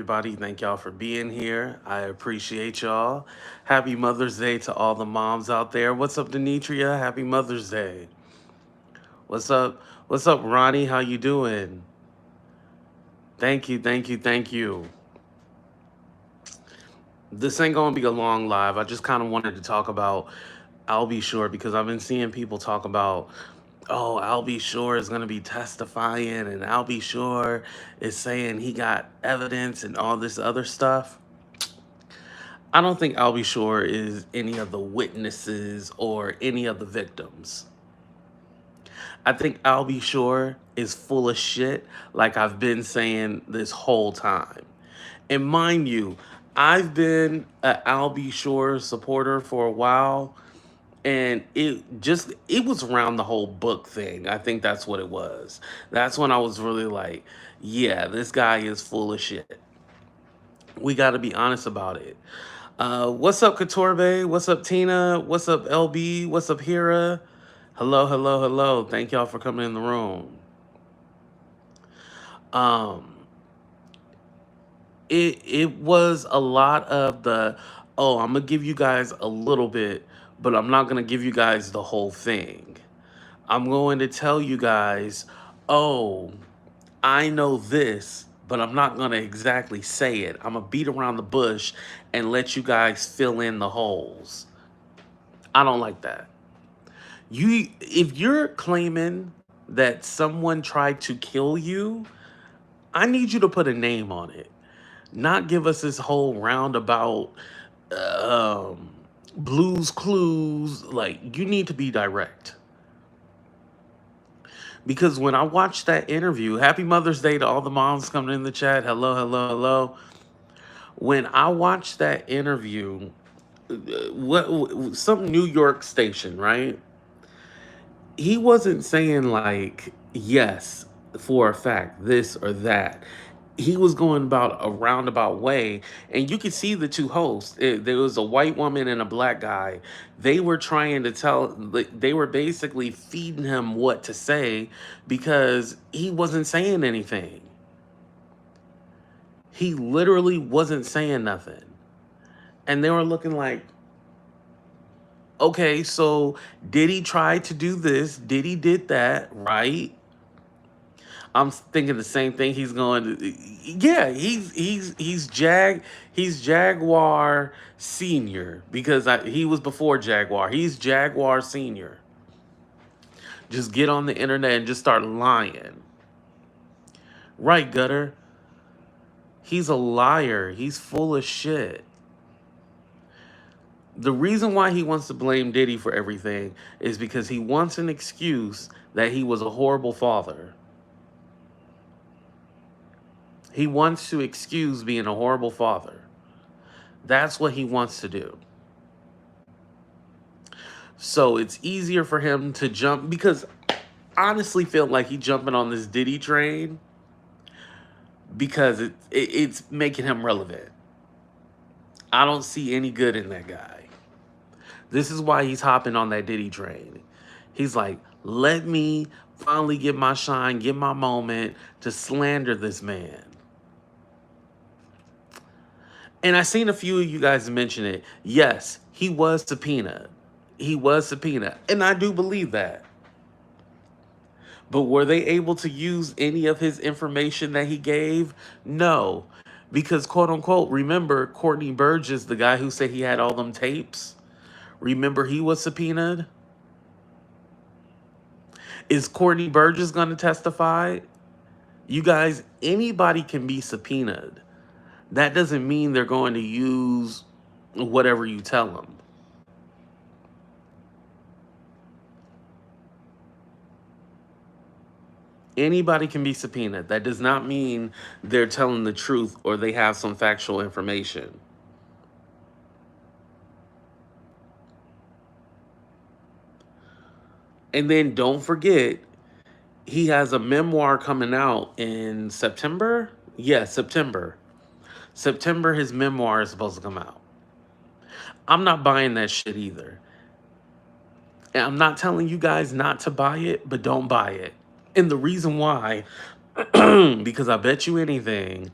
everybody. Thank y'all for being here. I appreciate y'all. Happy Mother's Day to all the moms out there. What's up, Demetria? Happy Mother's Day. What's up? What's up, Ronnie? How you doing? Thank you, thank you, thank you. This ain't gonna be a long live. I just kind of wanted to talk about I'll Be Sure because I've been seeing people talk about, oh, I'll Be Sure is gonna be testifying, and I'll Be Sure is saying he got evidence and all this other stuff. I don't think Albie Shore is any of the witnesses or any of the victims. I think Albie Shore is full of shit, like I've been saying this whole time. And mind you, I've been an Albie Shore supporter for a while, and it was around the whole book thing. I think that's what it was. That's when I was really like, yeah, this guy is full of shit. We got to be honest about it. What's up, Katorbe? What's up, Tina? What's up, LB? What's up, Hira? Hello, hello, hello. Thank y'all for coming in the room. Um, it was a lot of the, oh, I'm gonna give you guys a little bit, but I'm not gonna give you guys the whole thing. I'm going to tell you guys, oh, I know this, but I'm not going to exactly say it. I'm going to beat around the bush and let you guys fill in the holes. I don't like that. If you're claiming that someone tried to kill you, I need you to put a name on it. Not give us this whole roundabout um blues clues. Like, you need to be direct. Because when I watched that interview, happy Mother's Day to all the moms coming in the chat. Hello, hello, hello. When I watched that interview, some New York station, right? He wasn't saying like, yes, for a fact, this or that. He was going about a roundabout way, and you could see the two hosts. There was a white woman and a black guy. They were trying to they were basically feeding him what to say because he wasn't saying anything. He literally wasn't saying nothing. And they were looking like, okay, so Diddy tried to do this, Diddy did that, right? I'm thinking the same thing. He's going to, yeah. He's Jaguar Senior because he was before Jaguar. He's Jaguar Senior. Just get on the internet and just start lying, right, Gutter? He's a liar. He's full of shit. The reason why he wants to blame Diddy for everything is because he wants an excuse that he was a horrible father. He wants to excuse being a horrible father. That's what he wants to do. So it's easier for him to jump because I honestly feel like he jumping on this Diddy train because it's making him relevant. I don't see any good in that guy. This is why he's hopping on that Diddy train. He's like, let me finally get my shine, get my moment to slander this man. And I seen a few of you guys mention it. Yes, he was subpoenaed. He was subpoenaed. And I do believe that. But were they able to use any of his information that he gave? No. Because, quote unquote, remember Courtney Burgess, the guy who said he had all them tapes? Remember he was subpoenaed? Is Courtney Burgess going to testify? You guys, anybody can be subpoenaed. That doesn't mean they're going to use whatever you tell them. Anybody can be subpoenaed. That does not mean they're telling the truth or they have some factual information. And then don't forget, he has a memoir coming out in September. Yeah, September. September, his memoir is supposed to come out. I'm not buying that shit either. And I'm not telling you guys not to buy it, but don't buy it. And the reason why, because I bet you anything,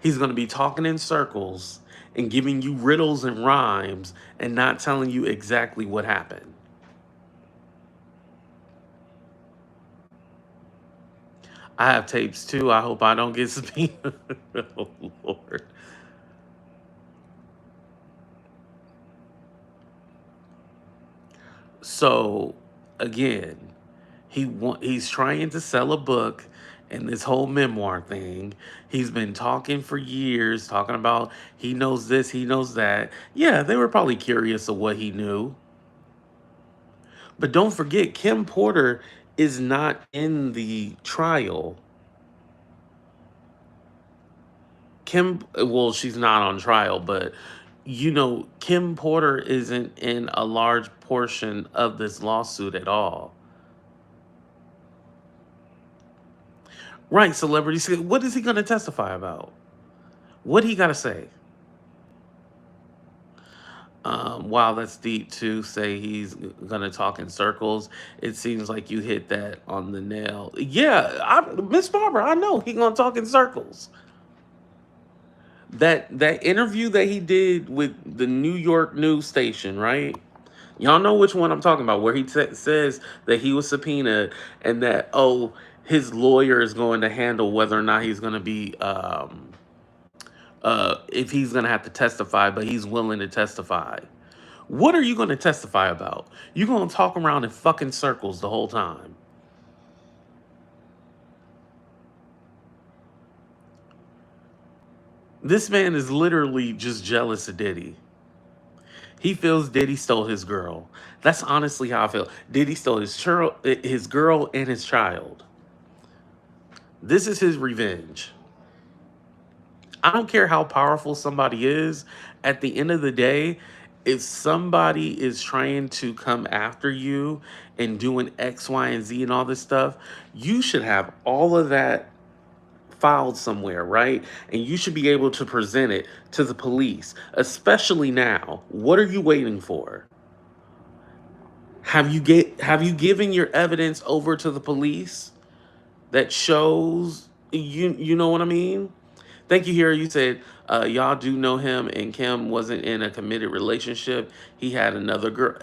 He's going to be talking in circles and giving you riddles and rhymes and not telling you exactly what happened. I have tapes too. I hope I don't get subpoenaed. Oh, Lord. So, again, he's trying to sell a book and this whole memoir thing. He's been talking for years, talking about he knows this, he knows that. Yeah, they were probably curious of what he knew. But don't forget, Kim Porter is not in the trial. Well, she's not on trial, but Kim Porter isn't in a large portion of this lawsuit at all. Right, celebrity. What is he going to testify about? What he got to say? Wow, that's deep to say he's gonna talk in circles. It seems like you hit that on the nail. Yeah, Miss Barbara, I know he gonna talk in circles. That interview that he did with the New York news station, right? Y'all know which one I'm talking about, where he says that he was subpoenaed and that his lawyer is going to handle whether or not he's going to be if he's going to have to testify, but he's willing to testify. What are you going to testify about? You're going to talk around in fucking circles the whole time. This man is literally just jealous of Diddy. He feels Diddy stole his girl. That's honestly how I feel. Diddy stole his girl and his child. This is his revenge. I don't care how powerful somebody is. At the end of the day, if somebody is trying to come after you and doing X, Y, and Z and all this stuff, you should have all of that filed somewhere, right? And you should be able to present it to the police, especially now. What are you waiting for? Have you given your evidence over to the police that shows you know what I mean? Thank you, Hira. You said y'all do know him and Kim wasn't in a committed relationship. He had another girl.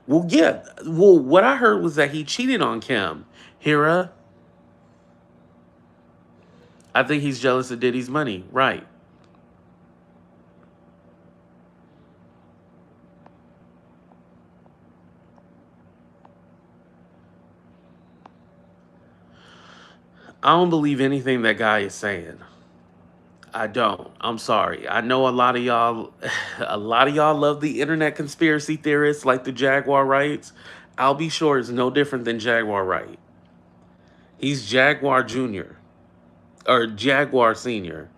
Well, yeah. Well, what I heard was that he cheated on Kim. Hira, I think he's jealous of Diddy's money. Right. I don't believe anything that guy is saying. I don't. I'm sorry. I know a lot of y'all a lot of y'all love the internet conspiracy theorists like the Jaguar Wrights. I'll be sure is no different than Jaguar Wright. He's Jaguar Jr. or Jaguar Sr.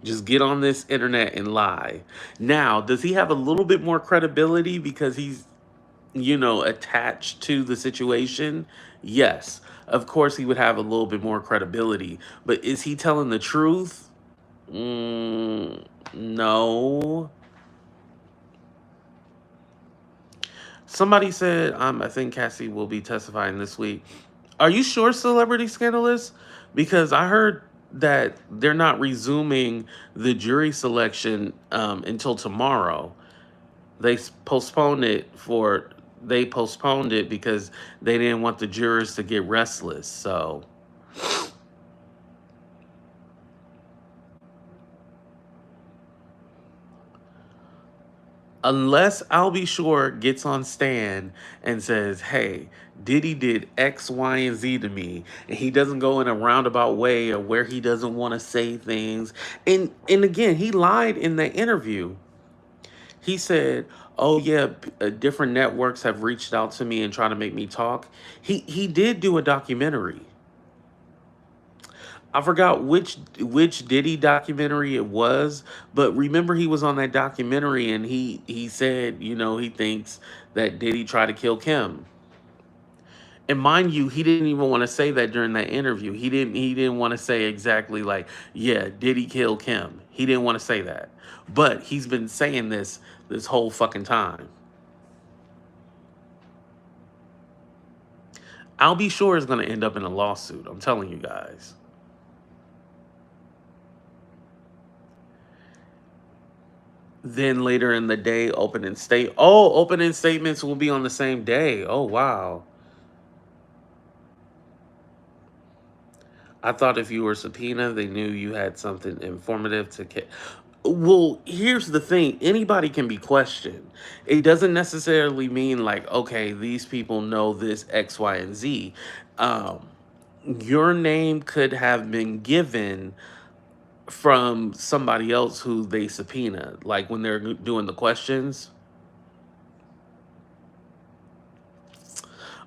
Just get on this internet and lie. Now, does he have a little bit more credibility because he's, attached to the situation? Yes. Of course, he would have a little bit more credibility. But is he telling the truth? No. Somebody said, I think Cassie will be testifying this week. Are you sure, Celebrity Scandalous? Because I heard that they're not resuming the jury selection until tomorrow. They postponed it because they didn't want the jurors to get restless. So unless I'll Be Sure gets on stand and says, hey, Diddy did X, Y, and Z to me, and he doesn't go in a roundabout way or where he doesn't want to say things. And again, he lied in the interview. He said, oh yeah, different networks have reached out to me and trying to make me talk. He did do a documentary. I forgot which Diddy documentary it was, but remember he was on that documentary and he said, he thinks that Diddy tried to kill Kim. And mind you, he didn't even want to say that during that interview. He didn't want to say exactly like, yeah, Diddy killed Kim. He didn't want to say that. But he's been saying this whole fucking time. I'll Be Sure is going to end up in a lawsuit. I'm telling you guys. Then later in the day, opening statements will be on the same day. Oh wow. I thought if you were subpoena, they knew you had something informative to. Well, here's the thing: anybody can be questioned. It doesn't necessarily mean like, okay, these people know this X, Y, and Z. Um, your name could have been given from somebody else who they subpoena, like when they're doing the questions.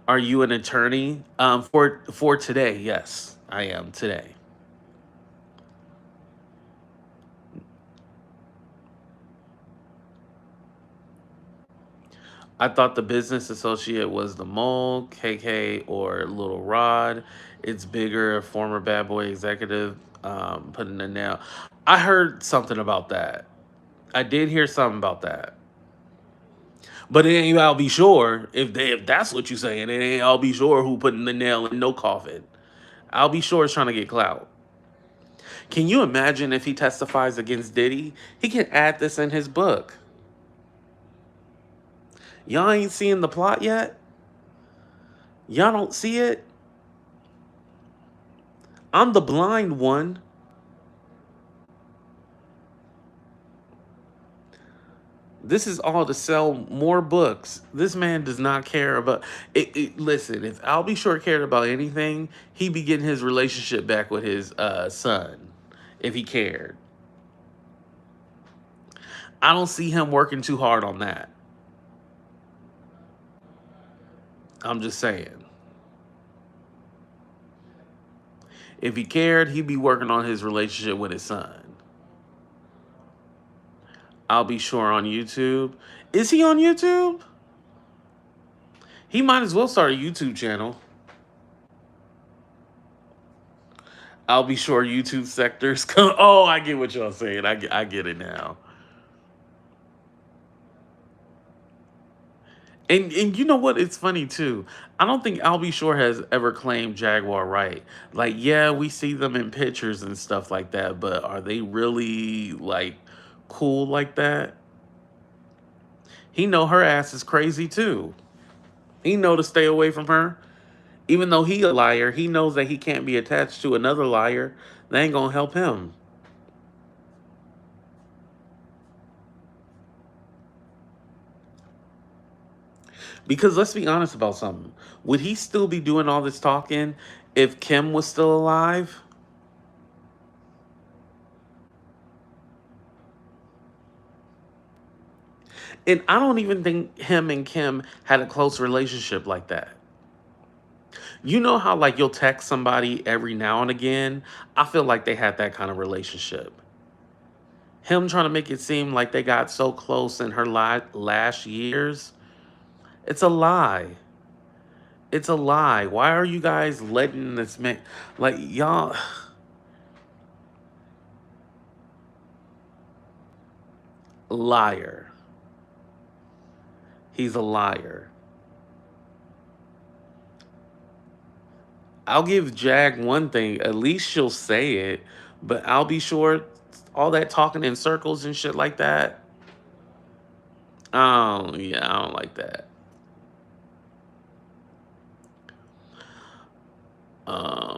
Are you an attorney? For today, yes, I am today. I thought the business associate was the mole, KK, or Little Rod. It's bigger, a former bad boy executive putting the nail. I heard something about that. I did hear something about that. But it ain't I'll be sure if that's what you saying. It ain't I'll be sure who putting the nail in no coffin. I'll be sure is trying to get clout. Can you imagine if he testifies against Diddy? He can add this in his book. Y'all ain't seeing the plot yet? Y'all don't see it? I'm the blind one. This is all to sell more books. This man does not care about it. Listen, if Albie Short cared about anything, he'd be getting his relationship back with his son. If he cared, I don't see him working too hard on that. I'm just saying. If he cared, he'd be working on his relationship with his son. I'll be sure on YouTube. Is he on YouTube? He might as well start a YouTube channel. I'll be sure YouTube sectors come. Oh, I get what y'all saying. I get it now. And you know what? It's funny too. I don't think Albie Shore has ever claimed Jaguar Wright. Like, yeah, we see them in pictures and stuff like that, but are they really like cool like that? He know her ass is crazy too. He know to stay away from her. Even though he a liar, he knows that he can't be attached to another liar. They ain't gonna help him. Because let's be honest about something. Would he still be doing all this talking if Kim was still alive? And I don't even think him and Kim had a close relationship like that. You know how like you'll text somebody every now and again? I feel like they had that kind of relationship. Him trying to make it seem like they got so close in her last years, it's a lie. It's a lie. Why are you guys letting this man like y'all liar. He's a liar. I'll give Jag one thing. At least she'll say it, but I'll be sure all that talking in circles and shit like that. Oh, yeah, I don't like that.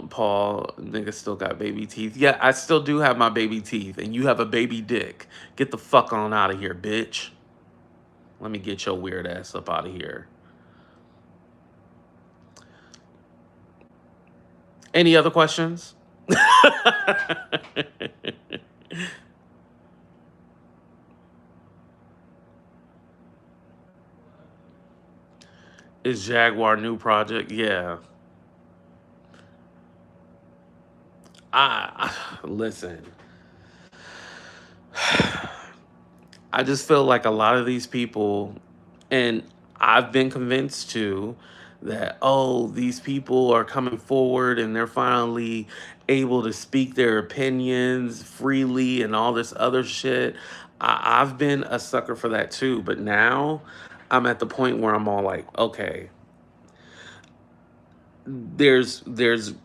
Paul, nigga still got baby teeth. Yeah, I still do have my baby teeth, and you have a baby dick. Get the fuck on out of here, bitch. Let me get your weird ass up out of here. Any other questions? Is Jaguar new project? Yeah. Listen. I just feel like a lot of these people, and I've been convinced too, that, oh, these people are coming forward and they're finally able to speak their opinions freely and all this other shit. I've been a sucker for that too. But now I'm at the point where I'm all like, okay, there's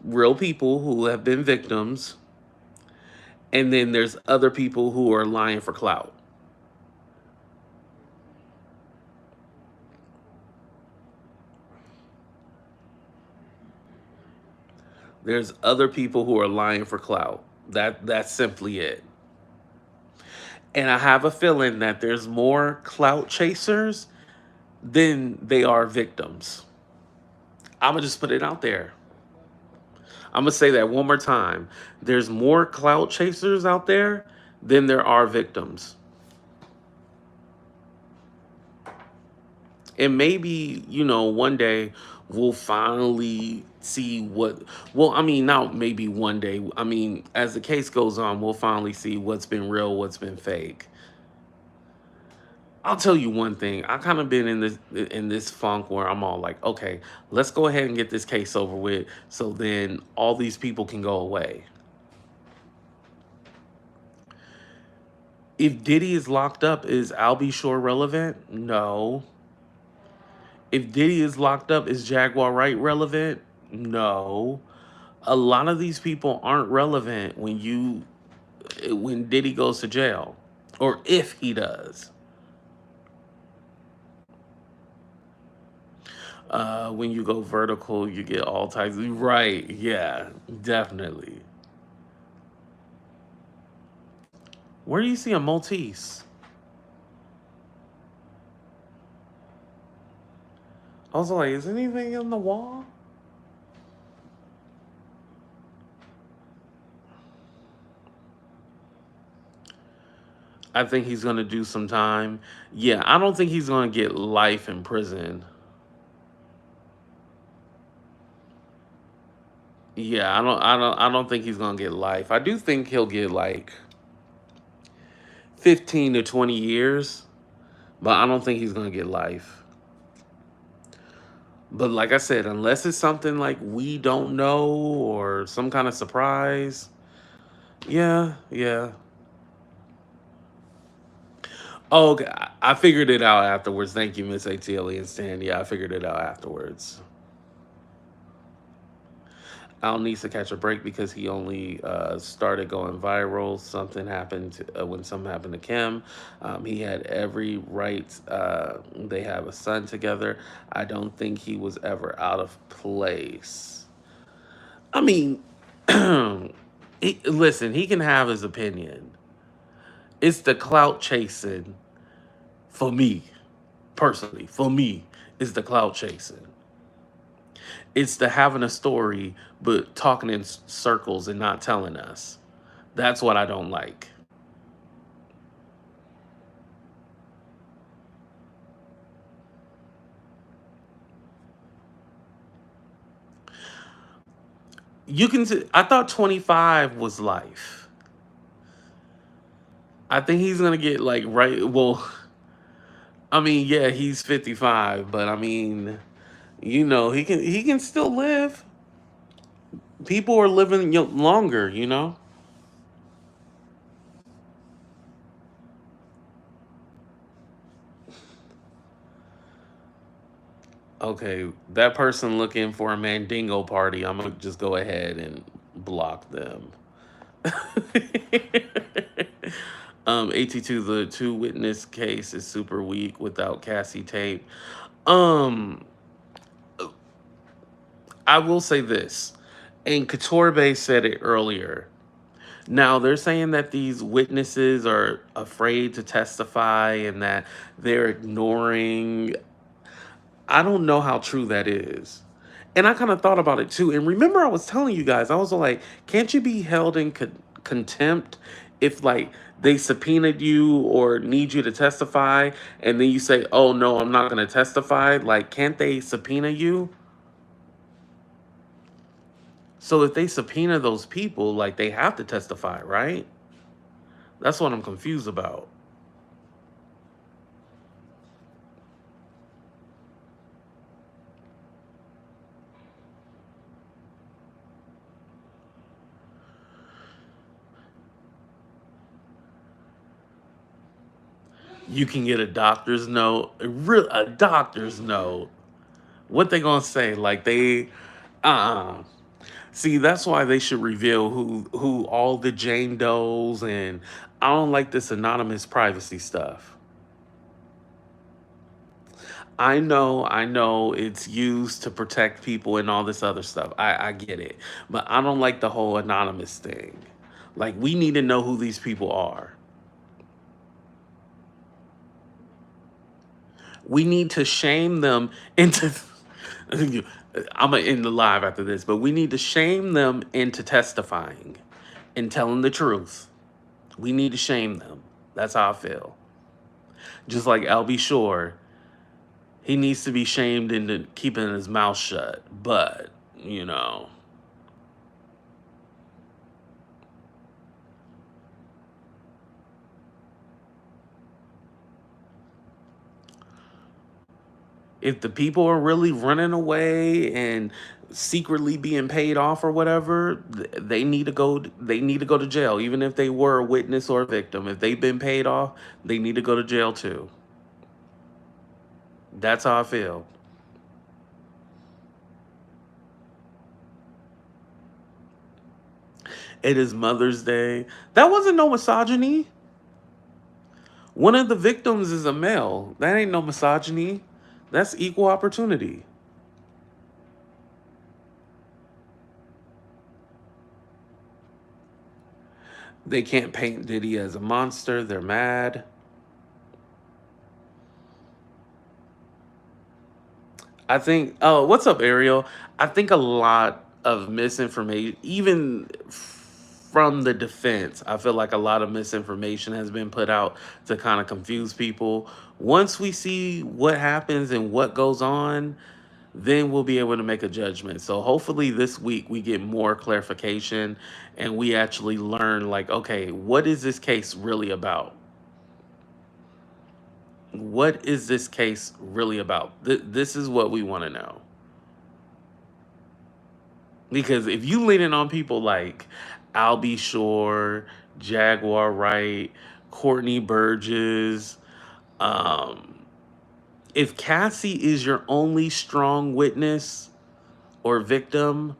real people who have been victims, and then there's other people who are lying for clout. There's other people who are lying for clout. That's simply it. And I have a feeling that there's more clout chasers than they are victims. I'm gonna just put it out there. I'm gonna say that one more time. There's more clout chasers out there than there are victims. And maybe, one day we'll finally see what, well, I mean, not maybe one day. I mean, as the case goes on, we'll finally see what's been real, what's been fake. I'll tell you one thing. I kind of been in this funk where I'm all like, okay, let's go ahead and get this case over with so then all these people can go away. If Diddy is locked up, is Albie Shore relevant? No. If Diddy is locked up, is Jaguar Wright relevant? No. A lot of these people aren't relevant when Diddy goes to jail, or if he does. When you go vertical, you get all types. Right? Yeah, definitely. Where do you see a Maltese? I was like, is anything on the wall? I think he's gonna do some time. Yeah, I don't think he's gonna get life in prison. Yeah, I don't think he's gonna get life. I do think he'll get like 15 to 20 years, but I don't think he's gonna get life. But like I said, unless it's something like we don't know or some kind of surprise, yeah, yeah. Oh, okay. I figured it out afterwards. Thank you, Miss ATL and Stan. Yeah, I figured it out afterwards. Al needs to catch a break because he only started going viral. Something happened when something happened to Kim. He had every right. They have a son together. I don't think he was ever out of place. I mean, listen, he can have his opinion. It's the clout chasing for me, personally. For me, it's the clout chasing. It's the having a story, but talking in circles and not telling us. That's what I don't like. I thought 25 was life. I think he's gonna get like right. Well, I mean, yeah, he's 55, but I mean, he can still live. People are living longer. Okay, that person looking for a Mandingo party, I'm gonna just go ahead and block them. 82, the two witness case is super weak without Cassie tape. Um, I will say this, and Couture said it earlier. Now they're saying that these witnesses are afraid to testify and that they're ignoring. I don't know how true that is. And I kind of thought about it too. And remember, I was telling you guys, I was like, can't you be held in contempt if, like, they subpoenaed you or need you to testify and then you say, oh, no, I'm not going to testify? Like, can't they subpoena you? So if they subpoena those people, like, they have to testify, right? That's what I'm confused about. You can get a doctor's note, a doctor's note. What they gonna say? Like uh See, that's why they should reveal who all the Jane Does, and I don't like this anonymous privacy stuff. I know it's used to protect people and all this other stuff. I get it. But I don't like the whole anonymous thing. Like, we need to know who these people are. We need to shame them into. I'm gonna end the live after this, but we need to shame them into testifying and telling the truth. We need to shame them. That's how I feel. Just like Albie Shore, he needs to be shamed into keeping his mouth shut. But, you know, if the people are really running away and secretly being paid off or whatever, they need to go. They need to go to jail, even if they were a witness or a victim. If they've been paid off, they need to go to jail too. That's how I feel. It is Mother's Day. That wasn't no misogyny. One of the victims is a male. That ain't no misogyny. That's equal opportunity. They can't paint Diddy as a monster. They're mad. I think, oh, what's up, Ariel? I think a lot of misinformation, even from the defense, I feel like a lot of misinformation has been put out to kind of confuse people. Once we see what happens and what goes on, then we'll be able to make a judgment. So hopefully this week we get more clarification and we actually learn, like, okay, what is this case really about? What is this case really about? This is what we want to know. Because if you leaning on people like Albie Shore, Jaguar Wright, Courtney Burgess, um, if Cassie is your only strong witness or victim,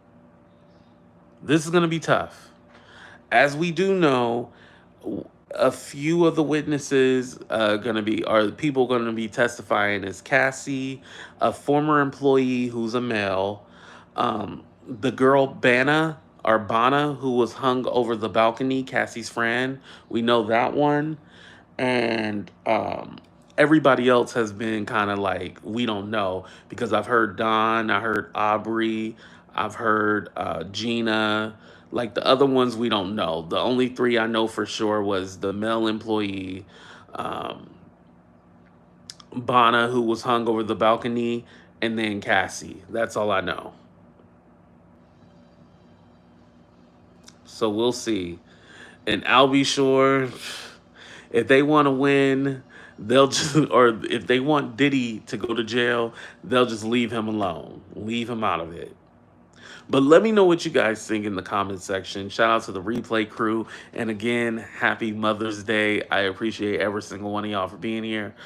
this is going to be tough. As we do know, a few of the witnesses are people going to be testifying as Cassie, a former employee who's a male, the girl Bana, who was hung over the balcony, Cassie's friend. We know that one. And everybody else has been kind of like, we don't know, because I've heard Don, I heard Aubrey, I've heard Gina. Like, the other ones we don't know. The only three I know for sure was the male employee, um, Bana, who was hung over the balcony, and then Cassie. That's all I know. So we'll see. And I'll be sure, if they want to win, they'll just, or if they want Diddy to go to jail, they'll just leave him alone, leave him out of it. But let me know what you guys think in the comment section. Shout out to the replay crew. And again, happy Mother's Day. I appreciate every single one of y'all for being here.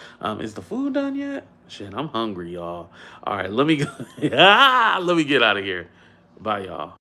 Is the food done yet? Shit, I'm hungry, y'all. All right, let me go. Let me get out of here. Bye, y'all.